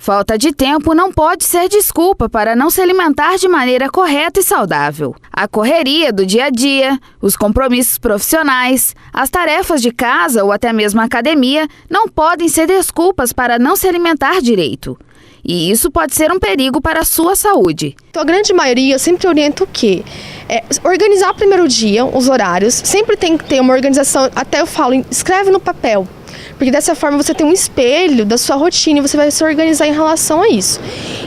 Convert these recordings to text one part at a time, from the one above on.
Falta de tempo não pode ser desculpa para não se alimentar de maneira correta e saudável. A correria do dia a dia, os compromissos profissionais, as tarefas de casa ou até mesmo a academia não podem ser desculpas para não se alimentar direito. E isso pode ser um perigo para a sua saúde. Então, a grande maioria eu sempre oriento o quê? Organizar primeiro o dia, os horários. Sempre tem que ter uma organização, até eu falo, escreve no papel. Porque dessa forma você tem um espelho da sua rotina e você vai se organizar em relação a isso.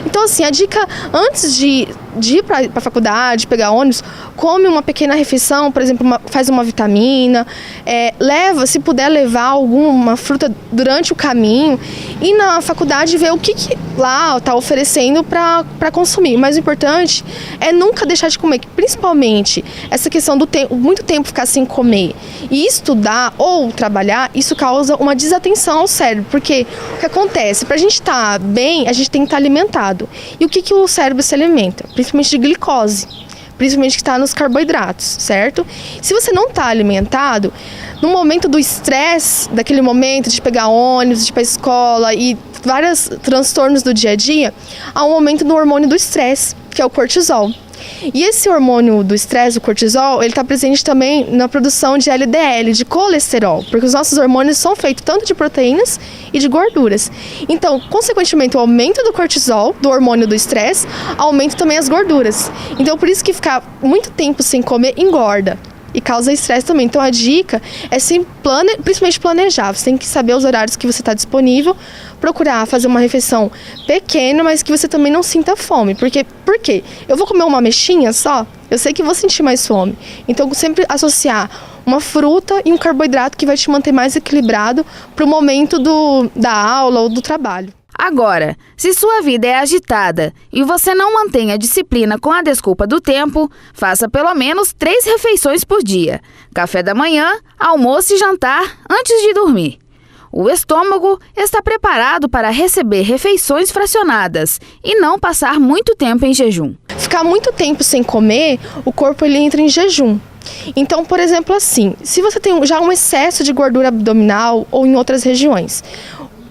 Então, assim, a dica antes de ir para a faculdade, pegar ônibus, come uma pequena refeição, por exemplo, faz uma vitamina, leva, se puder levar alguma fruta durante o caminho e na faculdade ver o que lá está oferecendo para consumir. Mas o importante é nunca deixar de comer, principalmente essa questão do tempo, muito tempo ficar sem comer e estudar ou trabalhar, isso causa uma desatenção ao cérebro, porque o que acontece? Para a gente estar bem, a gente tem que estar alimentado. E o que o cérebro se alimenta? Principalmente de glicose, principalmente que está nos carboidratos, certo? Se você não está alimentado, no momento do estresse, daquele momento de pegar ônibus, de ir para a escola e vários transtornos do dia a dia, há um aumento do hormônio do estresse, que é o cortisol. E esse hormônio do estresse, o cortisol, ele está presente também na produção de LDL, de colesterol, porque os nossos hormônios são feitos tanto de proteínas e de gorduras. Então, consequentemente, o aumento do cortisol, do hormônio do estresse, aumenta também as gorduras. Então, por isso que ficar muito tempo sem comer engorda e causa estresse também. Então, a dica é principalmente planejar. Você tem que saber os horários que você está disponível, procurar fazer uma refeição pequena, mas que você também não sinta fome. Por quê? Eu vou comer uma ameixinha só, eu sei que vou sentir mais fome. Então, sempre associar uma fruta e um carboidrato que vai te manter mais equilibrado para o momento da aula ou do trabalho. Agora, se sua vida é agitada e você não mantém a disciplina com a desculpa do tempo, faça pelo menos 3 refeições por dia. Café da manhã, almoço e jantar antes de dormir. O estômago está preparado para receber refeições fracionadas e não passar muito tempo em jejum. Ficar muito tempo sem comer, o corpo ele entra em jejum. Então, por exemplo, assim, se você tem já um excesso de gordura abdominal ou em outras regiões,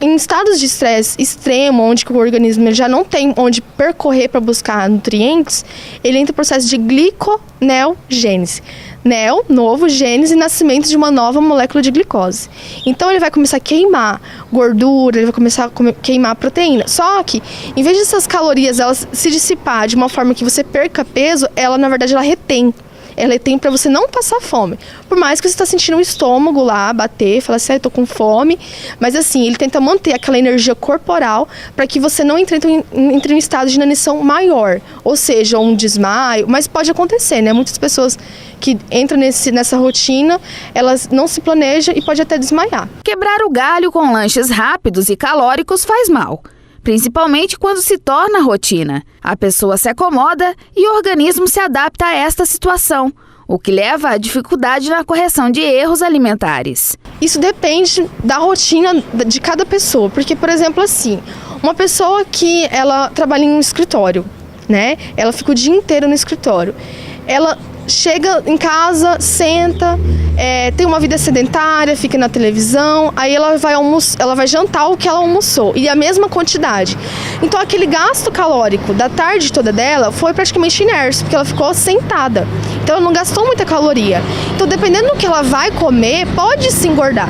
em estados de estresse extremo, onde o organismo ele já não tem onde percorrer para buscar nutrientes, ele entra em processo de gliconeogênese. Neo, novo, gênese, nascimento de uma nova molécula de glicose. Então ele vai começar a queimar gordura, ele vai começar a queimar proteína. Só que, em vez dessas calorias elas se dissipar de uma forma que você perca peso, ela na verdade ela retém. Ela tem para você não passar fome. Por mais que você está sentindo o estômago lá bater, falar assim, eu tô com fome. Mas assim, ele tenta manter aquela energia corporal para que você não entre em um estado de inanição maior. Ou seja, um desmaio. Mas pode acontecer, né? Muitas pessoas que entram nessa rotina, elas não se planejam e pode até desmaiar. Quebrar o galho com lanches rápidos e calóricos faz mal. Principalmente quando se torna rotina. A pessoa se acomoda e o organismo se adapta a esta situação, o que leva à dificuldade na correção de erros alimentares. Isso depende da rotina de cada pessoa, porque, por exemplo, assim, uma pessoa que ela trabalha em um escritório, né? Ela fica o dia inteiro no escritório. Ela chega em casa, senta, tem uma vida sedentária, fica na televisão, aí ela vai jantar o que ela almoçou, e a mesma quantidade. Então aquele gasto calórico da tarde toda dela foi praticamente inerte, porque ela ficou sentada. Então ela não gastou muita caloria. Então dependendo do que ela vai comer, pode se engordar.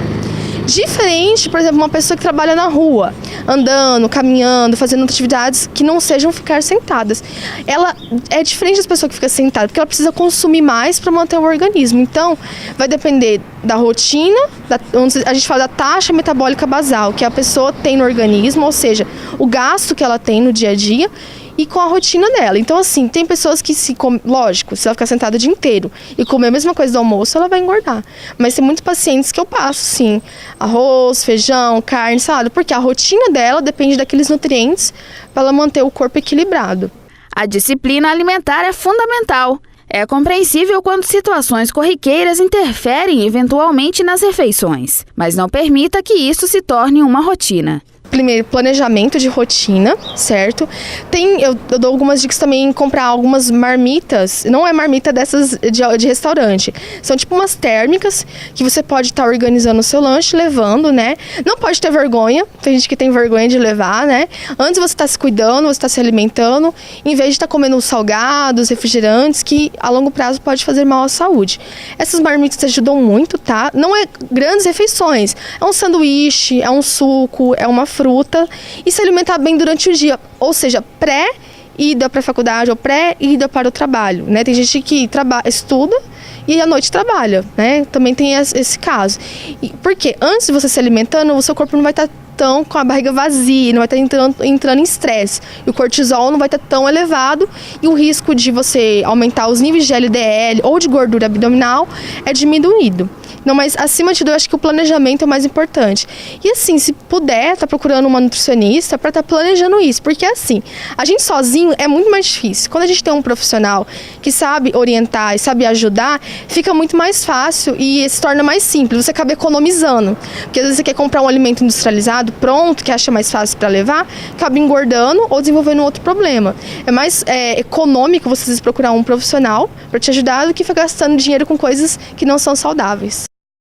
Diferente, por exemplo, uma pessoa que trabalha na rua, andando, caminhando, fazendo atividades que não sejam ficar sentadas. Ela é diferente das pessoas que ficam sentadas, porque ela precisa consumir mais para manter o organismo. Então, vai depender da rotina, onde a gente fala da taxa metabólica basal, que a pessoa tem no organismo, ou seja, o gasto que ela tem no dia a dia, e com a rotina dela. Então, assim, tem pessoas que lógico, se ela ficar sentada o dia inteiro e comer a mesma coisa do almoço, ela vai engordar. Mas tem muitos pacientes que eu passo, sim, arroz, feijão, carne, salada, porque a rotina dela depende daqueles nutrientes para ela manter o corpo equilibrado. A disciplina alimentar é fundamental. É compreensível quando situações corriqueiras interferem eventualmente nas refeições, mas não permita que isso se torne uma rotina. primeiro, planejamento de rotina, certo? Eu dou algumas dicas também em comprar algumas marmitas, não é marmita dessas de restaurante, são tipo umas térmicas que você pode estar organizando o seu lanche, levando, né? Não pode ter vergonha, tem gente que tem vergonha de levar, né? Antes você está se cuidando, você está se alimentando, em vez de estar comendo salgados, refrigerantes, que a longo prazo pode fazer mal à saúde. Essas marmitas ajudam muito, tá? Não é grandes refeições, é um sanduíche, é um suco, é uma fruta, e se alimentar bem durante o dia, ou seja, pré-ida para a faculdade ou pré-ida para o trabalho, né? Tem gente que estuda e à noite trabalha, né? Também tem esse caso. Porque antes de você se alimentando, o seu corpo não vai estar tão com a barriga vazia, não vai estar entrando em estresse. E o cortisol não vai estar tão elevado e o risco de você aumentar os níveis de LDL ou de gordura abdominal é diminuído. Não, mas acima de tudo, eu acho que o planejamento é o mais importante. E assim, se puder, tá procurando uma nutricionista para estar planejando isso. Porque assim, a gente sozinho é muito mais difícil. Quando a gente tem um profissional que sabe orientar e sabe ajudar, fica muito mais fácil e se torna mais simples. Você acaba economizando. Porque às vezes você quer comprar um alimento industrializado, pronto, que acha mais fácil para levar, acaba engordando ou desenvolvendo outro problema. É mais econômico você procurar um profissional para te ajudar do que ficar gastando dinheiro com coisas que não são saudáveis.